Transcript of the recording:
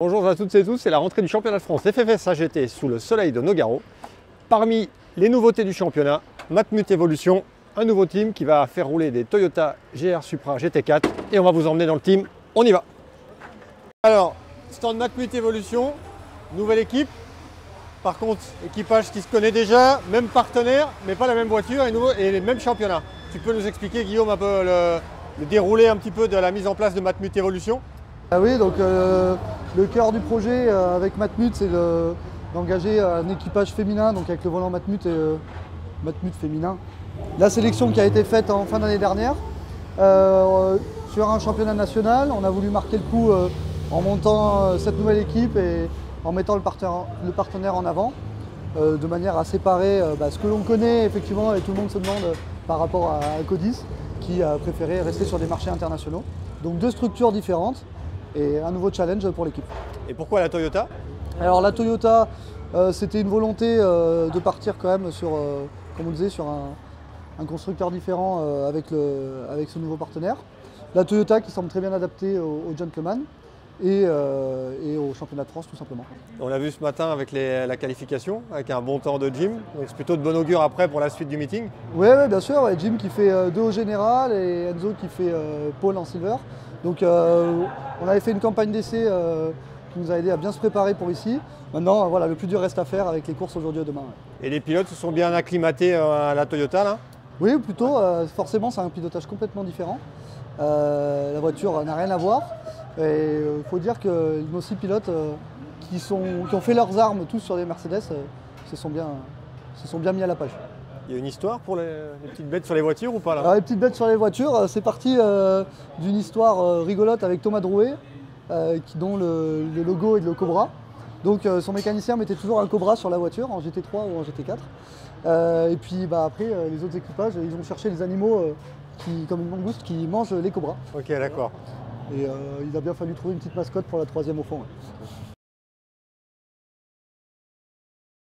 Bonjour à toutes et tous, c'est la rentrée du championnat de France FFS AGT sous le soleil de Nogaro. Parmi les nouveautés du championnat, Matmut Evolution, un nouveau team qui va faire rouler des Toyota GR Supra GT4 et on va vous emmener dans le team, on y va. Alors, stand Matmut Evolution, nouvelle équipe, par contre équipage qui se connaît déjà, même partenaire, mais pas la même voiture et les mêmes championnats. Tu peux nous expliquer Guillaume un peu le déroulé un petit peu de la mise en place de Matmut Evolution? Ah oui, donc le cœur du projet avec Matmut, c'est d'engager un équipage féminin, donc avec le volant Matmut et Matmut féminin. La sélection qui a été faite en fin d'année dernière sur un championnat national, on a voulu marquer le coup en montant cette nouvelle équipe et en mettant le partenaire en avant, de manière à séparer ce que l'on connaît effectivement et tout le monde se demande par rapport à Codis qui a préféré rester sur des marchés internationaux. Donc deux structures différentes et un nouveau challenge pour l'équipe. Et pourquoi la Toyota? Alors la Toyota, c'était une volonté de partir quand même sur, comme on disait, sur un constructeur différent avec ce nouveau partenaire. La Toyota qui semble très bien adaptée au gentleman et au championnat de France tout simplement. On l'a vu ce matin avec la qualification, avec un bon temps de Jim, donc c'est plutôt de bon augure après pour la suite du meeting. Oui, bien sûr, ouais, Jim qui fait 2 au général et Enzo qui fait pole en silver. Donc on avait fait une campagne d'essai qui nous a aidé à bien se préparer pour ici. Maintenant, voilà, le plus dur reste à faire avec les courses aujourd'hui et demain. Ouais. Et les pilotes se sont bien acclimatés à la Toyota là? Oui, plutôt. Forcément, c'est un pilotage complètement différent. La voiture n'a rien à voir. Il faut dire que nos 6 pilotes qui ont fait leurs armes tous sur des Mercedes se sont bien mis à la page. Il y a une histoire pour les petites bêtes sur les voitures ou pas là? Alors, les petites bêtes sur les voitures, c'est parti d'une histoire rigolote avec Thomas Drouet, dont le logo est le Cobra. Donc son mécanicien mettait toujours un Cobra sur la voiture, en GT3 ou en GT4. Et puis après, les autres équipages, ils ont cherché les animaux comme une mangouste qui mangent les Cobras. Ok, d'accord. Et il a bien fallu trouver une petite mascotte pour la 3e au fond. Ouais.